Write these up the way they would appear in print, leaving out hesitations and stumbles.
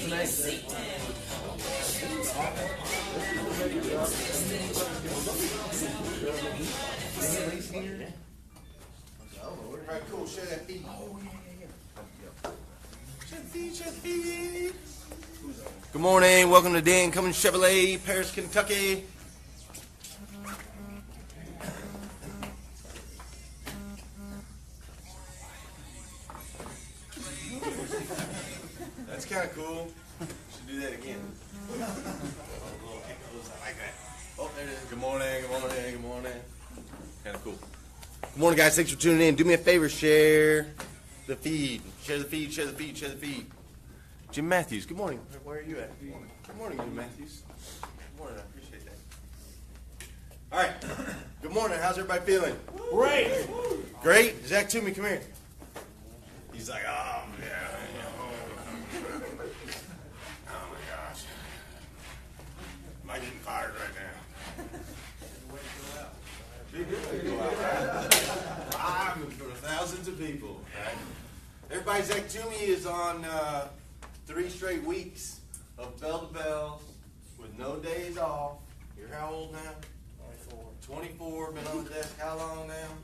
tonight? Alright, cool. Share that feed. Oh, yeah. Share the feed. Good morning. Welcome to Dan Cummins Chevrolet, Paris, Kentucky. That's kind of cool. Should do that again. A little echoes. I like that. Oh, there it is. Good morning. Good morning. Good morning. Kind of cool. Good morning, guys. Thanks for tuning in. Do me a favor. Share the feed. Share the feed. Share the feed. Share the feed. Jim Matthews. Good morning. Where are you at? Good morning, Jim Matthews. Good morning. I appreciate that. All right. Good morning. How's everybody feeling? Great. Great. Zach Toomey, come here. He's like, oh, yeah. Oh, my gosh. Am I getting fired right now? I'm in front of thousands of people. Right? Everybody, Zach Toomey is on 3 straight weeks of bell to bells with no days off. You're how old now? 24. Been on the desk how long now?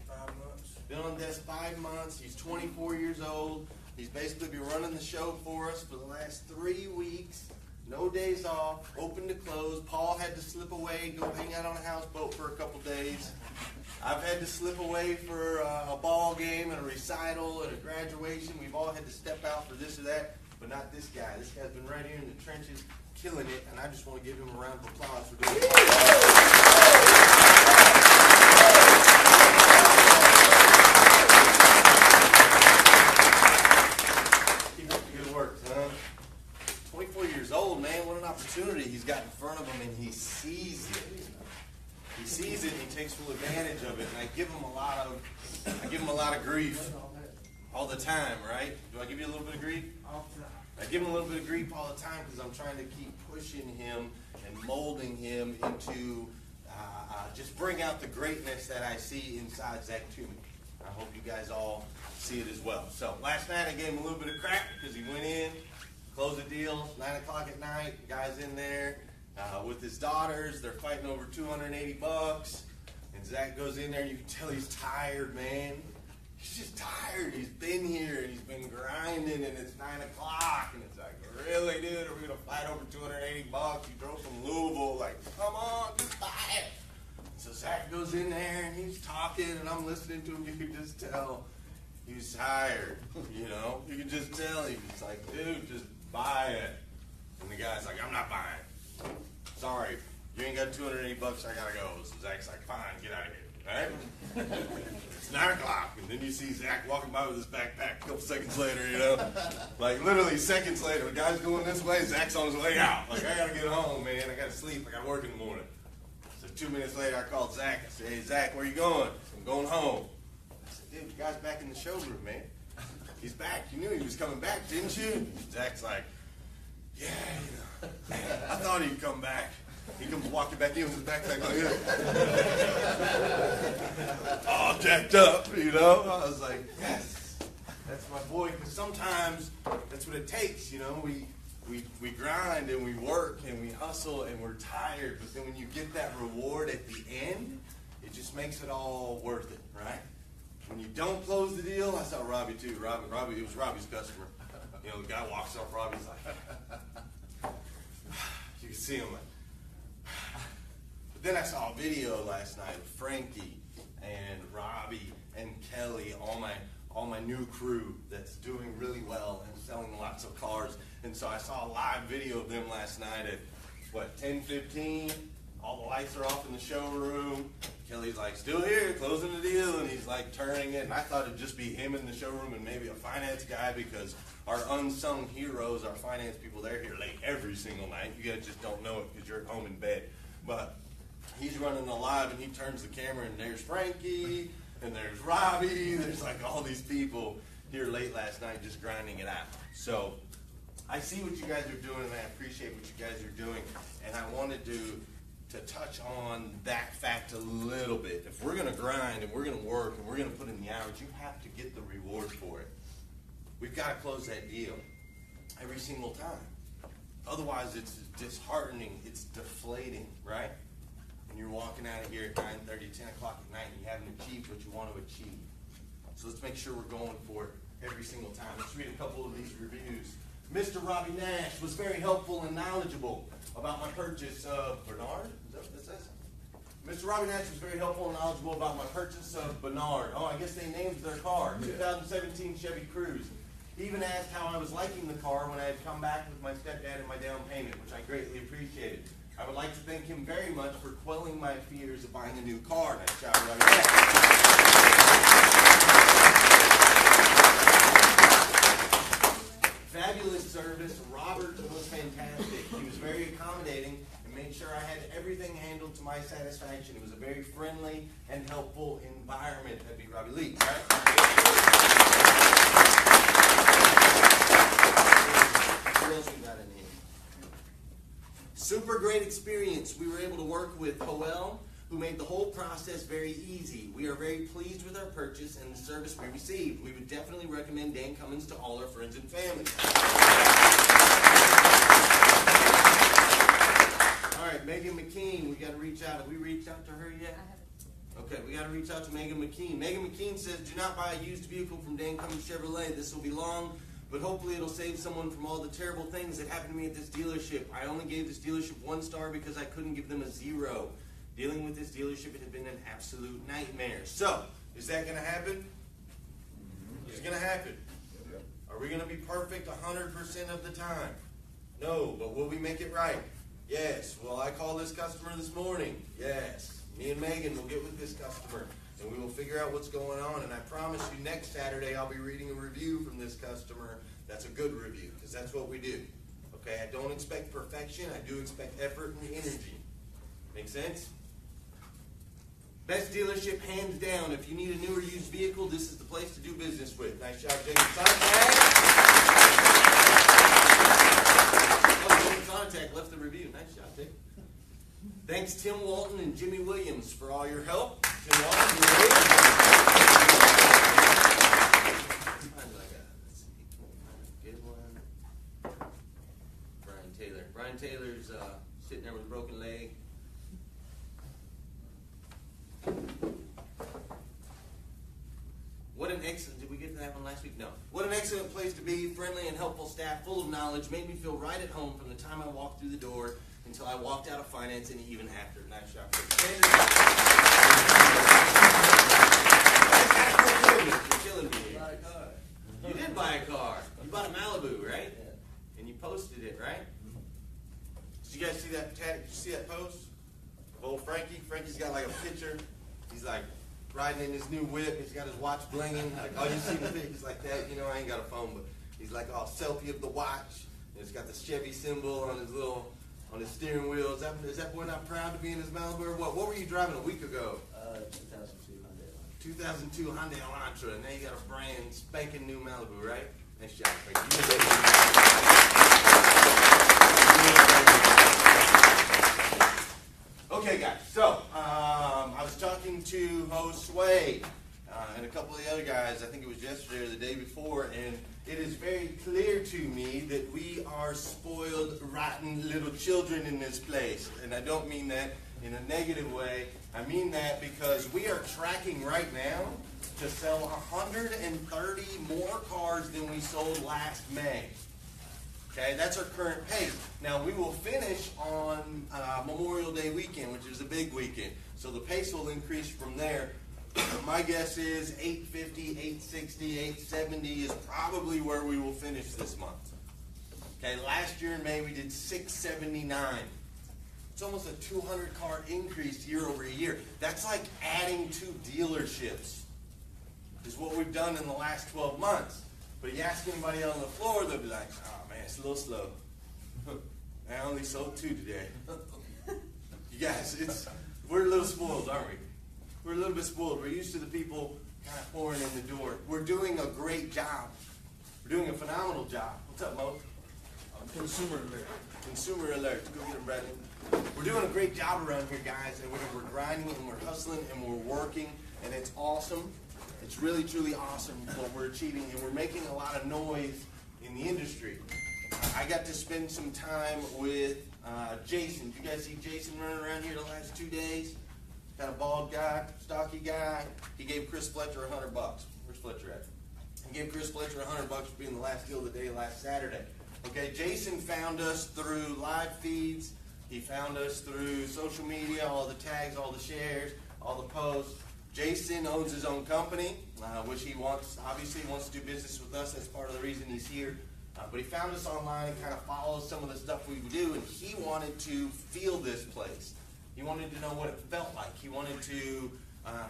5 months. Been on the desk 5 months. He's 24 years old. He's basically been running the show for us for the last 3 weeks. No days off, open to close. Paul had to slip away, go hang out on a houseboat for a couple days. I've had to slip away for a ball game and a recital and a graduation. We've all had to step out for this or that, but not this guy. This guy's been right here in the trenches, killing it, and I just want to give him a round of applause for doing it. Keep up the good work, son. 24 years old, man. What an opportunity he's got in front of him, and he sees it. He sees it, and he takes full advantage of it. And I give him a lot of grief all the time, right? Do I give you a little bit of grief? I give him a little bit of grief all the time because I'm trying to keep pushing him and molding him into just bring out the greatness that I see inside Zach Toomey. I hope you guys all see it as well. So last night I gave him a little bit of crap because he went in. Close the deal, 9 o'clock at night, the guy's in there with his daughters. They're fighting over $280. And Zach goes in there, and you can tell he's tired, man. He's just tired. He's been here, and he's been grinding, and it's 9 o'clock. And it's like, really, dude? Are we going to fight over $280? You drove from Louisville. Like, come on, just buy it. So Zach goes in there, and he's talking, and I'm listening to him. You can just tell he's tired, you know? You can just tell he's like, dude, just buy it. And the guy's like, I'm not buying. Sorry, you ain't got $280, I gotta go. So Zach's like, fine, get out of here. Right? It's 9 o'clock, and then you see Zach walking by with his backpack a couple seconds later, you know? Like literally seconds later, the guy's going this way, Zach's on his way out. Like, I gotta get home, man. I gotta sleep, I gotta work in the morning. So 2 minutes later, I called Zach. I said, hey, Zach, where you going? I'm going home. I said, dude, the guy's back in the showroom, man. He's back. You knew he was coming back, didn't you? Zach's like, yeah, you know, I thought he'd come back. He comes walking back in with his backpack like this. All jacked up, you know. I was like, yes, that's my boy. Because sometimes that's what it takes, you know. We grind and we work and we hustle and we're tired. But then when you get that reward at the end, it just makes it all worth it, right? When you don't close the deal, I saw Robbie too. Robbie, it was Robbie's customer. You know, the guy walks off, Robbie's like, you can see him like. But then I saw a video last night of Frankie and Robbie and Kelly, all my new crew that's doing really well and selling lots of cars. And so I saw a live video of them last night at, 10:15? All the lights are off in the showroom. Kelly's like, still here, closing the deal, and he's like turning it. And I thought it'd just be him in the showroom and maybe a finance guy because our unsung heroes, our finance people, they're here late every single night. You guys just don't know it because you're at home in bed. But he's running the live and he turns the camera and there's Frankie and there's Robbie. There's like all these people here late last night just grinding it out. So I see what you guys are doing and I appreciate what you guys are doing. And I wanted to touch on that fact a little bit. If we're going to grind and we're going to work and we're going to put in the hours, you have to get the reward for it. We've got to close that deal. every single time. Otherwise, it's disheartening, it's deflating, right? And you're walking out of here at 9:30, 10 o'clock at night, and you haven't achieved what you want to achieve. So let's make sure we're going for it every single time. Let's read a couple of these reviews. Mr. Robbie Nash was very helpful and knowledgeable about my purchase of Bernard. Is that what this says? Mr. Robbie Nash was very helpful and knowledgeable about my purchase of Bernard. Oh, I guess they named their car. 2017 Chevy Cruze. He even asked how I was liking the car when I had come back with my stepdad and my down payment, which I greatly appreciated. I would like to thank him very much for quelling my fears of buying a new car. Nice job, Robbie Nash. Fabulous service. Robert was fantastic. He was very accommodating and made sure I had everything handled to my satisfaction. It was a very friendly and helpful environment. That'd be Robbie Lee, right? What else we got in here? Super great experience. We were able to work with Joel, who made the whole process very easy. We are very pleased with our purchase and the service we received. We would definitely recommend Dan Cummins to all our friends and family. All right, Megan McKean, we got to reach out. Have we reached out to her yet? Okay, we got to reach out to Megan McKean. Megan McKean says, do not buy a used vehicle from Dan Cummins Chevrolet. This will be long, but hopefully it'll save someone from all the terrible things that happened to me at this dealership. I only gave this dealership 1 star because I couldn't give them a 0. Dealing with this dealership, it had been an absolute nightmare. So, is that going to happen? It's going to happen. Are we going to be perfect 100% of the time? No, but will we make it right? Yes. Will I call this customer this morning? Yes. Me and Megan will get with this customer, and we will figure out what's going on. And I promise you, next Saturday, I'll be reading a review from this customer. That's a good review, because that's what we do. Okay, I don't expect perfection. I do expect effort and energy. Make sense? Best dealership, hands down. If you need a new or used vehicle, this is the place to do business with. Nice job, James Sontag. Oh, James Sontag left the review. Nice job, Jake. Thanks, Tim Walton and Jimmy Williams, for all your help. Tim Walton, good one. Brian Taylor. Brian Taylor's sitting there with a broken leg. What an excellent, did we get to that one last week? No. What an excellent place to be, friendly and helpful staff, full of knowledge, made me feel right at home from the time I walked through the door until I walked out of finance and even after. Nice job. You're killing me. Buy a car. You did buy a car. You bought a Malibu, right? Yeah. And you posted it, right? Did you guys see that? Did you see that post of old Frankie? Frankie's got like a picture. He's like riding in his new whip. He's got his watch blinging. Like, oh, you see the pictures like that? You know, I ain't got a phone, but he's like all selfie of the watch. And it's got the Chevy symbol on his on his steering wheel. Is that boy not proud to be in his Malibu or what? What were you driving a week ago? 2002 Hyundai Elantra, and now you got a brand spanking new Malibu, right? Nice job, Frankie. Okay, guys, so I was talking to Josue and a couple of the other guys, I think it was yesterday or the day before, and it is very clear to me that we are spoiled, rotten little children in this place. And I don't mean that in a negative way. I mean that because we are tracking right now to sell 130 more cars than we sold last May. Okay, that's our current pace. Now, we will finish on Memorial Day weekend, which is a big weekend. So the pace will increase from there. My guess is 850, 860, 870 is probably where we will finish this month. Okay, last year in May we did 679. It's almost a 200 car increase year over year. That's like adding 2 dealerships is what we've done in the last 12 months. But you ask anybody on the floor, they'll be like, oh man, it's a little slow. I only sold 2 today. You guys, we're a little spoiled, aren't we? We're a little bit spoiled. We're used to the people kind of pouring in the door. We're doing a great job. We're doing a phenomenal job. What's up, Mo? Consumer alert. Consumer alert. Go get him, Bradley. We're doing a great job around here, guys, and we're grinding and we're hustling and we're working, and it's awesome. It's really, truly awesome what we're achieving, and we're making a lot of noise in the industry. I got to spend some time with Jason. Did you guys see Jason running around here the last 2 days? Kind of bald guy, stocky guy. He gave Chris Fletcher $100. Where's Fletcher at? He gave Chris Fletcher $100 for being the last deal of the day last Saturday. Okay, Jason found us through live feeds. He found us through social media, all the tags, all the shares, all the posts. Jason owns his own company, which he obviously wants to do business with us. That's part of the reason he's here. But he found us online and kind of follows some of the stuff we do, and he wanted to feel this place. He wanted to know what it felt like. He wanted to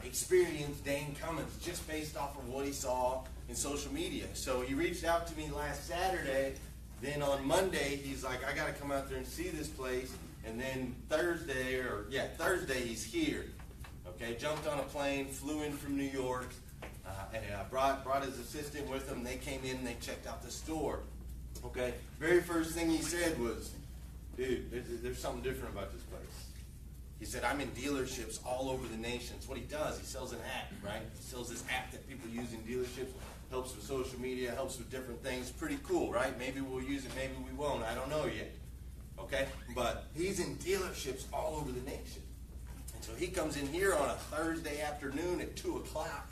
experience Dane Cummins just based off of what he saw in social media. So he reached out to me last Saturday. Then on Monday, he's like, I got to come out there and see this place. And then Thursday, he's here. Okay, jumped on a plane, flew in from New York, and brought his assistant with him. They came in and they checked out the store. Okay, very first thing he said was, dude, there's something different about this place. He said, I'm in dealerships all over the nation. It's what he does. He sells an app, right? He sells this app that people use in dealerships, helps with social media, helps with different things. Pretty cool, right? Maybe we'll use it, maybe we won't. I don't know yet. Okay? But he's in dealerships all over the nation. And so he comes in here on a Thursday afternoon at 2 o'clock.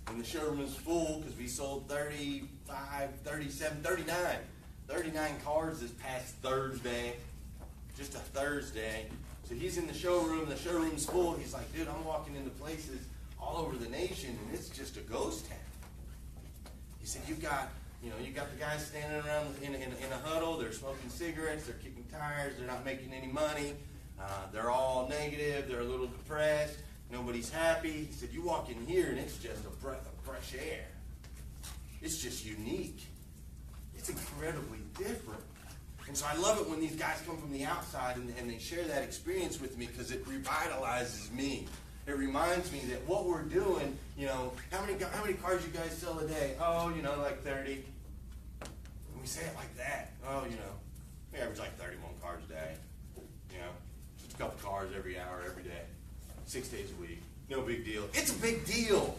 And the showroom is full because we sold 35, 37, 39 cars this past Thursday. Just a Thursday. So he's in the showroom's full. He's like, dude, I'm walking into places all over the nation and it's just a ghost town. He said, you got the guys standing around in a huddle, they're smoking cigarettes, they're kicking tires, they're not making any money, they're all negative, they're a little depressed, nobody's happy. He said, you walk in here and it's just a breath of fresh air. It's just unique. It's incredibly different. And so I love it when these guys come from the outside and they share that experience with me because it revitalizes me. It reminds me that what we're doing, how many cars you guys sell a day? Oh, like 30. And we say it like that. Oh, we average like 31 cars a day. Just a couple cars every hour, every day. 6 days a week. No big deal. It's a big deal.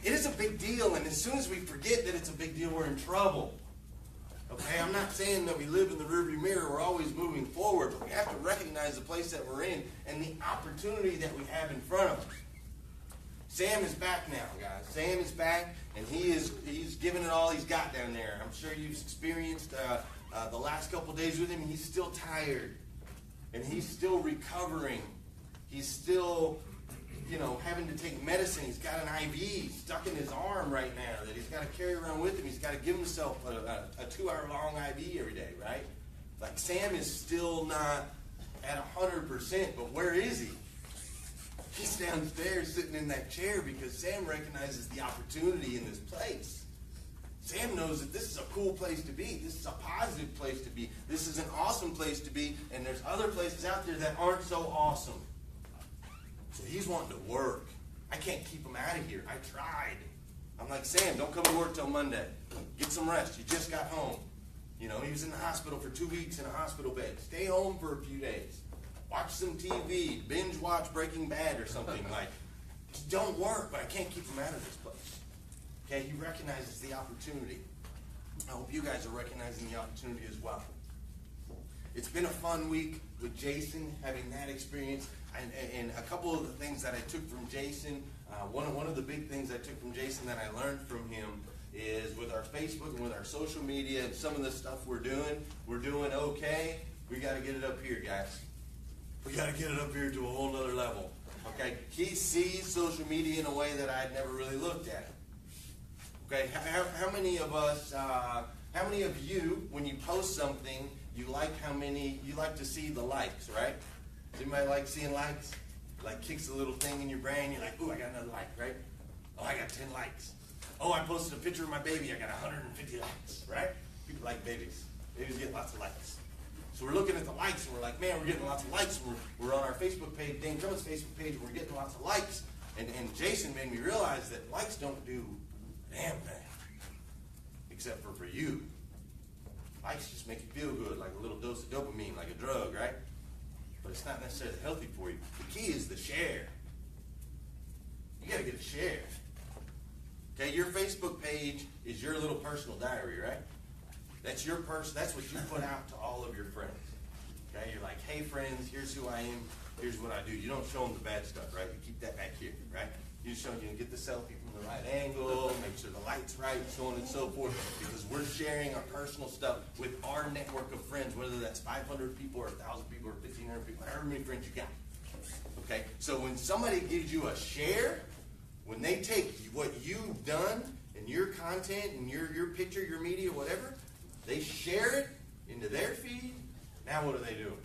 It is a big deal, and as soon as we forget that it's a big deal, we're in trouble. Okay, I'm not saying that we live in the rearview mirror, we're always moving forward, but we have to recognize the place that we're in and the opportunity that we have in front of us. Sam is back now, guys. Sam is back, and he's giving it all he's got down there. I'm sure you've experienced the last couple days with him. He's still tired, and he's still recovering. He's still, having to take medicine. He's got an IV stuck in his arm right now that he's got to carry around with him. He's got to give himself a 2-hour-long IV every day, right? Like, Sam is still not at 100%, but where is he? He's downstairs sitting in that chair because Sam recognizes the opportunity in this place. Sam knows that this is a cool place to be. This is a positive place to be. This is an awesome place to be, and there's other places out there that aren't so awesome. So he's wanting to work. I can't keep him out of here. I tried. I'm like, Sam, don't come to work till Monday. Get some rest. You just got home. He was in the hospital for 2 weeks in a hospital bed. Stay home for a few days. Watch some TV. Binge watch Breaking Bad or something. Like, just don't work, but I can't keep him out of this place. Okay, he recognizes the opportunity. I hope you guys are recognizing the opportunity as well. It's been a fun week with Jason, having that experience. And a couple of the things that I took from Jason, one of the big things I took from Jason that I learned from him is with our Facebook and with our social media and some of the stuff we're doing okay. We got to get it up here, guys. We got to get it up here to a whole nother level. Okay? He sees social media in a way that I'd never really looked at it. Okay? How many of us, how many of you, when you post something, you like to see the likes, right? Does anybody like seeing likes? Like, kicks a little thing in your brain. You're like, ooh, I got another like, right? Oh, I got 10 likes. Oh, I posted a picture of my baby. I got 150 likes, right? People like babies. Babies get lots of likes. So we're looking at the likes, and we're like, man, we're getting lots of likes. We're on our Facebook page, Dane Cummins' Facebook page, and we're getting lots of likes. And Jason made me realize that likes don't do a damn thing, except for you. Likes just make you feel good, like a little dose of dopamine, like a drug, right? But it's not necessarily healthy for you. The key is the share. You got to get a share. Okay, your Facebook page is your little personal diary, right? That's your person. That's what you put out to all of your friends. Okay, you're like, hey friends, here's who I am. Here's what I do. You don't show them the bad stuff, right? You keep that back here, right? You just show them, get the selfie from the right angle, make sure the light's right, so on and so forth, because we're sharing our personal stuff with our network of friends, whether that's 500 people or 1,000 people or 1,500 people, however many friends you got. Okay, so when somebody gives you a share, when they take what you've done and your content and your picture, your media, whatever, they share it into their feed. Now what are they doing?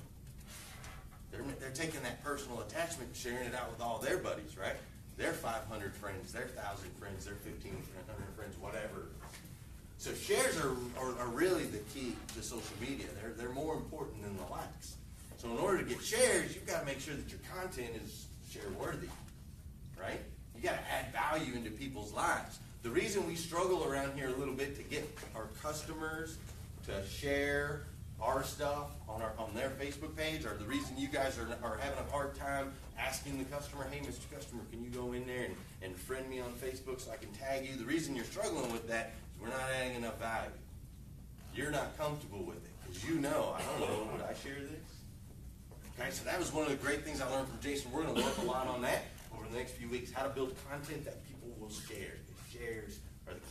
They're taking that personal attachment and sharing it out with all their buddies, right? Their 500 friends, their 1,000 friends, their 1,500 friends, whatever. So shares are really the key to social media. They're more important than the likes. So in order to get shares, you've got to make sure that your content is share-worthy, right? You got to add value into people's lives. The reason we struggle around here a little bit to get our customers to share our stuff on their Facebook page, or the reason you guys are having a hard time asking the customer, hey, Mr. Customer, can you go in there and friend me on Facebook so I can tag you? The reason you're struggling with that is we're not adding enough value. You're not comfortable with it because I don't know, would I share this? Okay, so that was one of the great things I learned from Jason. We're going to work a lot on that over the next few weeks, how to build content that people will share. The shares are the key.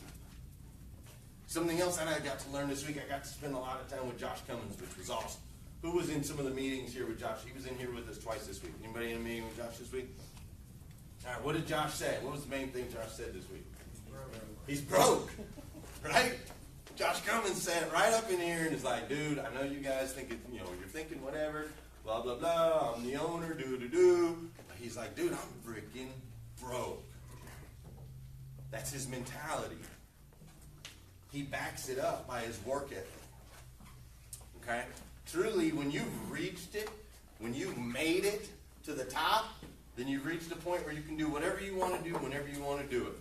Something else that I got to learn this week, I got to spend a lot of time with Josh Cummins, which was awesome. Who was in some of the meetings here with Josh? He was in here with us twice this week. Anybody in a meeting with Josh this week? All right, what did Josh say? What was the main thing Josh said this week? He's broke, right? Josh Cummins sat right up in here and is like, dude, I know you guys think it, you're thinking whatever, blah, blah, blah, I'm the owner, do. He's like, dude, I'm freaking broke. That's his mentality. He backs it up by his work ethic. Okay? Truly, when you've reached it, when you've made it to the top, then you've reached a point where you can do whatever you want to do whenever you want to do it.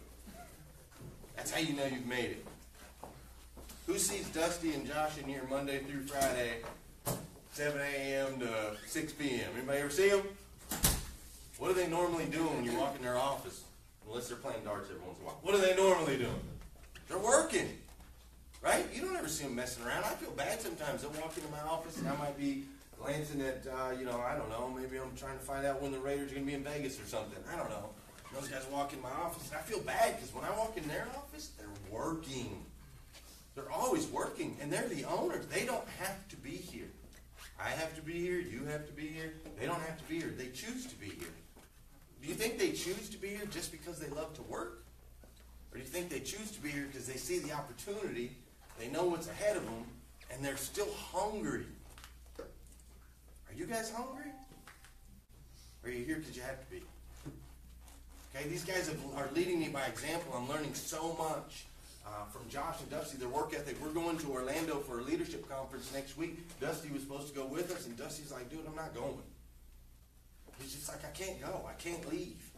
That's how you know you've made it. Who sees Dusty and Josh in here Monday through Friday, 7 a.m. to 6 p.m.? Anybody ever see them? What are they normally doing when you walk in their office? Unless they're playing darts every once in a while. What are they normally doing? They're working. Right? You don't ever see them messing around. I feel bad sometimes. They'll walk into my office and I might be glancing at, I don't know, maybe I'm trying to find out when the Raiders are going to be in Vegas or something. I don't know. And those guys walk in my office and I feel bad because when I walk in their office, they're working. They're always working, and they're the owners. They don't have to be here. I have to be here. You have to be here. They don't have to be here. They choose to be here. Do you think they choose to be here just because they love to work? Or do you think they choose to be here because they see the opportunity, they know what's ahead of them, and they're still hungry? Are you guys hungry? Or are you here because you have to be? Okay, these guys are leading me by example. I'm learning so much from Josh and Dusty, their work ethic. We're going to Orlando for a leadership conference next week. Dusty was supposed to go with us, and Dusty's like, dude, I'm not going. He's just like, I can't go. I can't leave.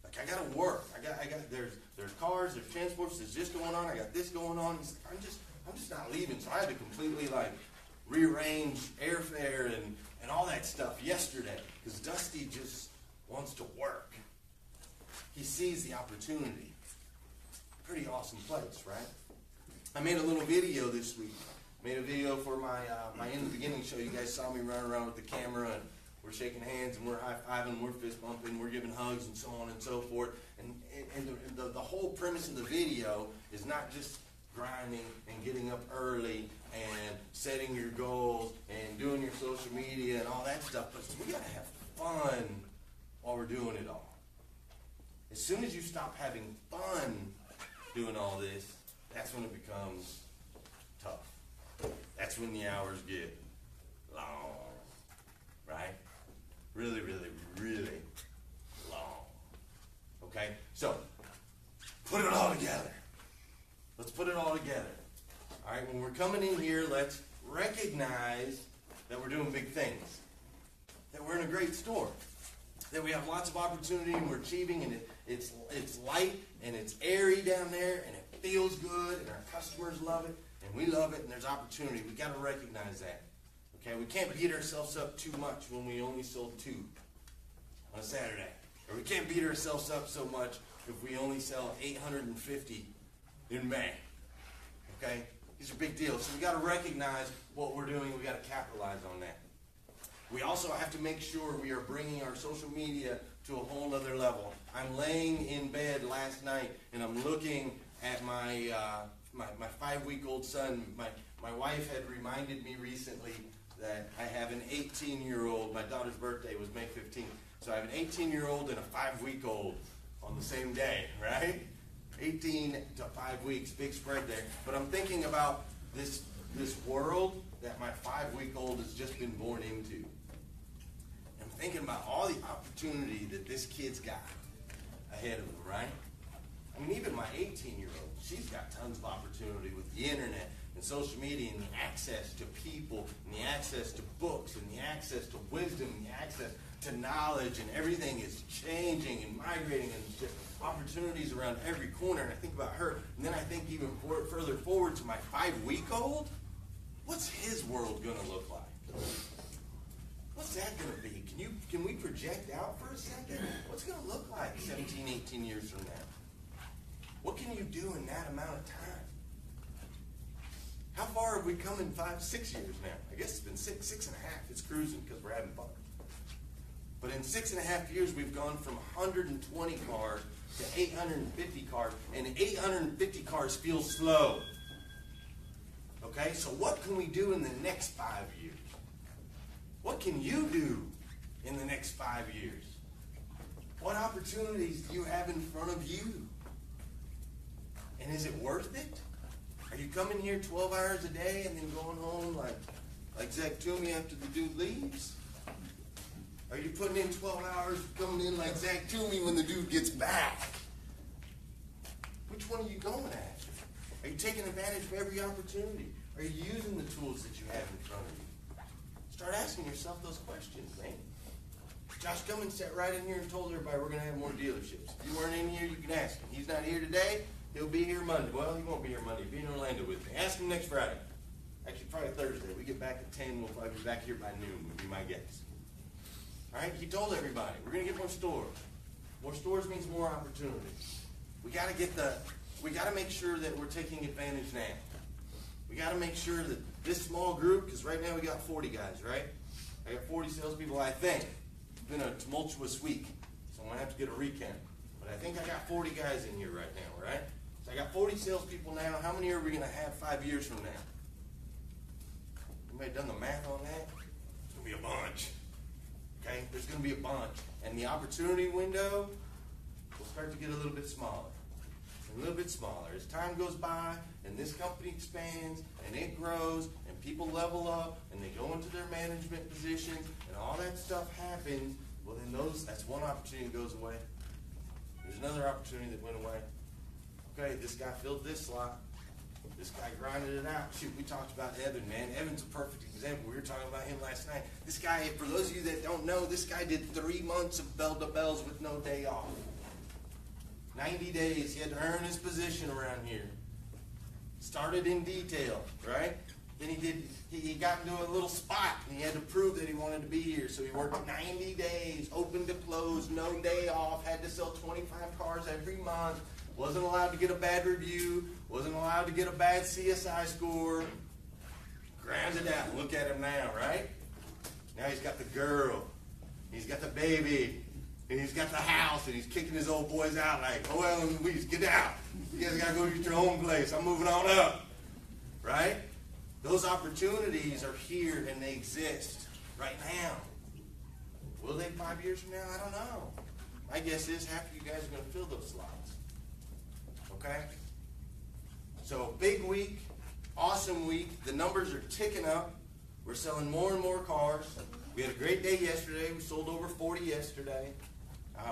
Like, I got to work. There's cars, there's transports, there's this going on. I got this going on. He's like, I'm just not leaving. So I had to completely, rearrange airfare and all that stuff yesterday because Dusty just wants to work. He sees the opportunity. Pretty awesome place, right? I made a little video this week. Made a video for my In the Beginning show. You guys saw me running around with the camera, and we're shaking hands, and we're high-fiving, we're fist-bumping, we're giving hugs, and so on and so forth. And the whole premise of the video is not just grinding and getting up early and setting your goals and doing your social media and all that stuff, but we got to have fun while we're doing it all. As soon as you stop having fun doing all this, that's when it becomes tough. That's when the hours get long, right? Really, really, really long. Okay? So, put it all together. Let's put it all together. All right, when we're coming in here, let's recognize that we're doing big things. That we're in a great store. That we have lots of opportunity and we're achieving, and it's light and it's airy down there and it feels good and our customers love it and we love it and there's opportunity. We got to recognize that. Okay, we can't beat ourselves up too much when we only sold 2 on a Saturday. Or we can't beat ourselves up so much if we only sell 850 in May. Okay? These are big deals. So we got to recognize what we're doing. We got to capitalize on that. We also have to make sure we are bringing our social media to a whole other level. I'm laying in bed last night and I'm looking at my 5-week-old son. My wife had reminded me recently that I have an 18-year-old. My daughter's birthday was May 15th. So I have an 18-year-old and a 5-week-old on the same day, right? 18 to 5 weeks, big spread there. But I'm thinking about this world that my 5-week-old has just been born into. I'm thinking about all the opportunity that this kid's got ahead of him, right? I mean, even my 18-year-old, she's got tons of opportunity with the internet and social media and the access to people and the access to books and the access to wisdom and the access to knowledge, and everything is changing and migrating and just opportunities around every corner. And I think about her, and then I think even further forward to my 5-week-old. What's his world going to look like? What's that going to be? Can we project out for a second? What's it going to look like 17, 18 years from now? What can you do in that amount of time? How far have we come in 5, 6 years now? I guess it's been 6 and a half. It's cruising because we're having fun. But in 6.5 years, we've gone from 120 cars to 850 cars, and 850 cars feel slow. Okay, so what can we do in the next 5 years? What can you do in the next 5 years? What opportunities do you have in front of you? And is it worth it? Are you coming here 12 hours a day and then going home like Zach Toomey after the dude leaves? Are you putting in 12 hours coming in like Zach Toomey when the dude gets back? Which one are you going after? Are you taking advantage of every opportunity? Are you using the tools that you have in front of you? Start asking yourself those questions, man. Josh Cummins sat right in here and told everybody we're going to have more dealerships. If you weren't in here, you can ask him. He's not here today. He'll be here Monday. Well, he won't be here Monday. He'll be in Orlando with me. Ask him next Friday. Actually, probably Thursday. We get back at 10. We'll probably be back here by noon would be my guess. All right? He told everybody, we're going to get more stores. More stores means more opportunities. We got to make sure that we're taking advantage now. We got to make sure that this small group, because right now we got 40 guys, right? I got 40 salespeople, I think. It's been a tumultuous week, so I'm going to have to get a recount. But I think I got 40 guys in here right now, right? So I got 40 salespeople now. How many are we going to have 5 years from now? Anybody done the math on that? It's going to be a bunch. Okay? There's going to be a bunch. And the opportunity window will start to get a little bit smaller. A little bit smaller. As time goes by and this company expands and it grows and people level up and they go into their management positions and all that stuff happens, well then that's one opportunity that goes away. There's another opportunity that went away. Okay, this guy filled this slot. This guy grinded it out. Shoot, we talked about Evan, man. Evan's a perfect example. We were talking about him last night. This guy, for those of you that don't know, this guy did 3 months of bell to bells with no day off. 90 days. He had to earn his position around here. Started in detail, right? Then he got into a little spot and he had to prove that he wanted to be here. So he worked 90 days, open to close, no day off, had to sell 25 cars every month, wasn't allowed to get a bad review, wasn't allowed to get a bad CSI score. Grounded out. Look at him now, right? Now he's got the girl. He's got the baby. And he's got the house, and he's kicking his old boys out like, oh, well, Louise, get out. You guys got to go get your own place. I'm moving on up. Right? Those opportunities are here, and they exist right now. Will they 5 years from now? I don't know. My guess is half of you guys are going to fill those slots. Okay? So, big week, awesome week. The numbers are ticking up. We're selling more and more cars. We had a great day yesterday. We sold over 40 yesterday.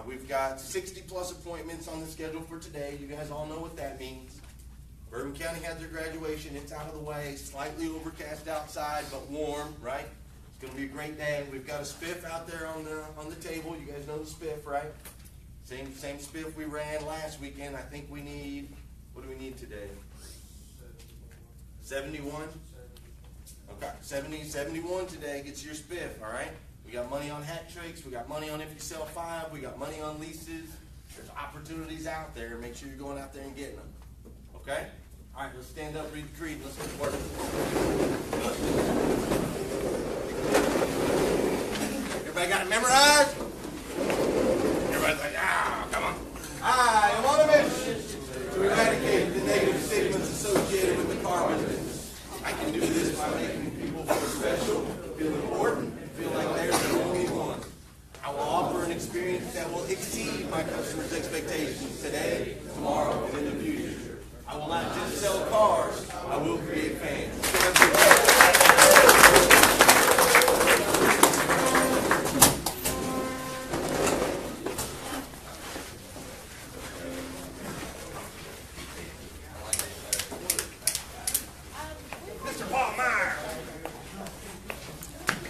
We've got 60-plus appointments on the schedule for today. You guys all know what that means. Bourbon County had their graduation. It's out of the way. Slightly overcast outside, but warm, right? It's going to be a great day. We've got a spiff out there on the table. You guys know the spiff, right? Same spiff we ran last weekend. I think we need, what do we need today? 71? Okay, 71 today gets your spiff, all right? We got money on hat tricks. We got money on if you sell 5. We got money on leases. There's opportunities out there. Make sure you're going out there and getting them. Okay? All right, let's stand up, read the creed, and let's get to work. Everybody got it memorized? Everybody's like, come on. I am on a mission to eradicate the negative stigmas associated with the car business. I can do this by making people feel special, feel important, and feel like they're the only one. I will offer an experience that will exceed my customers' expectations today, tomorrow, and in the future. I will not just sell cars, I will create fans. Mr. Paul Meyer.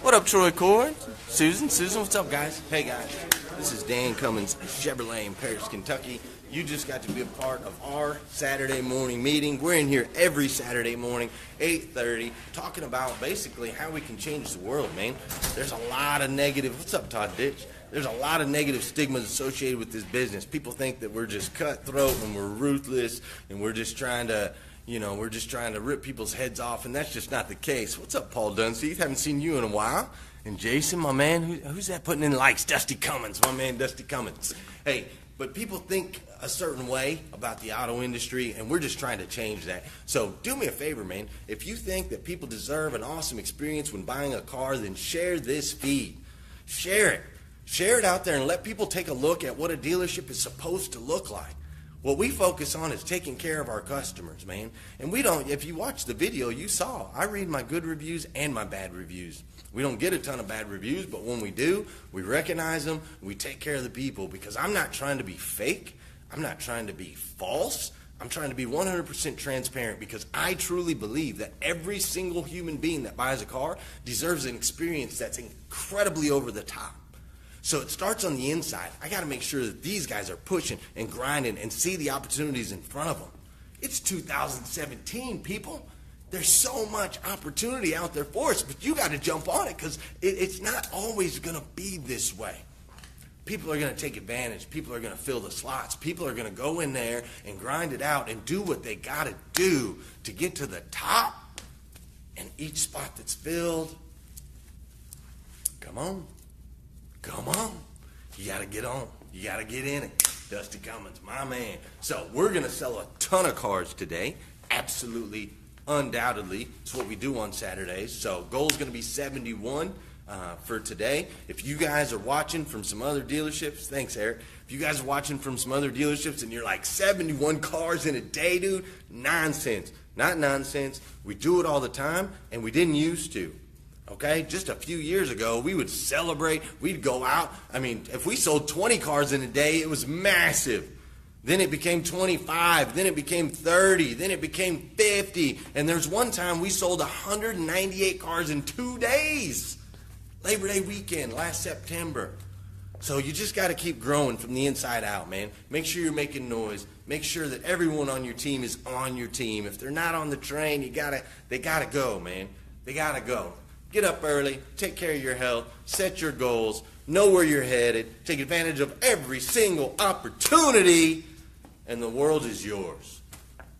What up, Troy Cord? Susan, what's up, guys? Hey, guys. This is Dan Cummins, Chevrolet in Paris, Kentucky. You just got to be a part of our Saturday morning meeting. We're in here every Saturday morning, 8:30, talking about basically how we can change the world, man. There's a lot of negative, what's up, Todd Ditch? There's a lot of negative stigmas associated with this business. People think that we're just cutthroat and we're ruthless and we're just trying to, rip people's heads off, and that's just not the case. What's up, Paul Dunseith? Haven't seen you in a while. And Jason, my man, who's that putting in likes? Dusty Cummins, my man, Dusty Cummins. Hey, but people think a certain way about the auto industry, and we're just trying to change that. So do me a favor, man. If you think that people deserve an awesome experience when buying a car, then share this feed. Share it. Share it out there and let people take a look at what a dealership is supposed to look like. What we focus on is taking care of our customers, man. And we don't, if you watch the video, you saw, I read my good reviews and my bad reviews. We don't get a ton of bad reviews, but when we do, we recognize them, we take care of the people, because I'm not trying to be fake. I'm not trying to be false. I'm trying to be 100% transparent, because I truly believe that every single human being that buys a car deserves an experience that's incredibly over the top. So it starts on the inside. I got to make sure that these guys are pushing and grinding and see the opportunities in front of them. It's 2017, people. There's so much opportunity out there for us, but you got to jump on it, because it's not always going to be this way. People are going to take advantage. People are going to fill the slots. People are going to go in there and grind it out and do what they got to do to get to the top. And each spot that's filled, come on. Come on. You got to get on. You got to get in it. Dusty Cummins, my man. So we're going to sell a ton of cars today. Absolutely, undoubtedly. It's what we do on Saturdays. So goal's going to be 71 for today. If you guys are watching from some other dealerships, thanks, Eric. If you guys are watching from some other dealerships and you're like, 71 cars in a day, dude, nonsense. Not nonsense. We do it all the time, and we didn't used to. Okay, just a few years ago, we would celebrate, we'd go out. I mean, if we sold 20 cars in a day, it was massive. Then it became 25, then it became 30, then it became 50. And there's one time we sold 198 cars in 2 days. Labor Day weekend, last September. So you just got to keep growing from the inside out, man. Make sure you're making noise. Make sure that everyone on your team is on your team. If they're not on the train, they got to go, man. They got to go. Get up early, take care of your health, set your goals, know where you're headed, take advantage of every single opportunity, and the world is yours.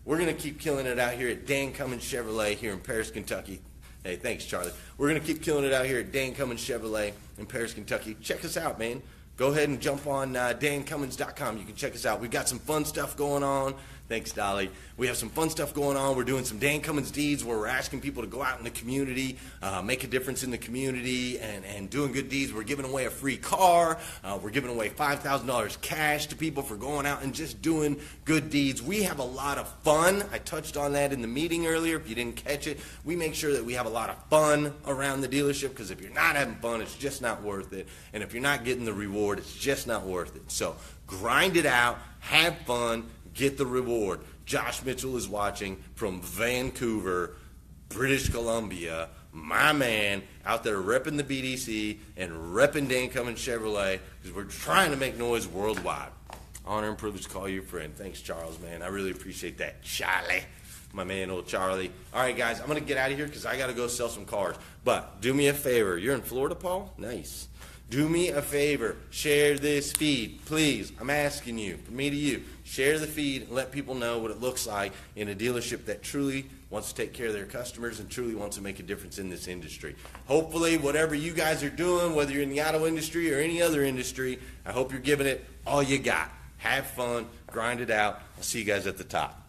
We're going to keep killing it out here at Dan Cummins Chevrolet here in Paris, Kentucky. Hey, thanks, Charlie. We're going to keep killing it out here at Dan Cummins Chevrolet in Paris, Kentucky. Check us out, man. Go ahead and jump on dancummins.com. You can check us out. We've got some fun stuff going on. Thanks, Dolly. We have some fun stuff going on. We're doing some Dan Cummins deeds where we're asking people to go out in the community, make a difference in the community, and doing good deeds. We're giving away a free car. We're giving away $5,000 cash to people for going out and just doing good deeds. We have a lot of fun. I touched on that in the meeting earlier. If you didn't catch it, we make sure that we have a lot of fun around the dealership, because if you're not having fun, it's just not worth it. And if you're not getting the reward, it's just not worth it. So grind it out, have fun, get the reward. Josh Mitchell is watching from Vancouver, British Columbia. My man out there repping the BDC and repping Dan Cummins Chevrolet, because we're trying to make noise worldwide. Honor and privilege to call you a friend. Thanks, Charles, man. I really appreciate that. Charlie, my man, old Charlie. All right, guys, I'm going to get out of here because I got to go sell some cars. But do me a favor. You're in Florida, Paul? Nice. Do me a favor, share this feed, please. I'm asking you, from me to you, share the feed and let people know what it looks like in a dealership that truly wants to take care of their customers and truly wants to make a difference in this industry. Hopefully, whatever you guys are doing, whether you're in the auto industry or any other industry, I hope you're giving it all you got. Have fun, grind it out. I'll see you guys at the top.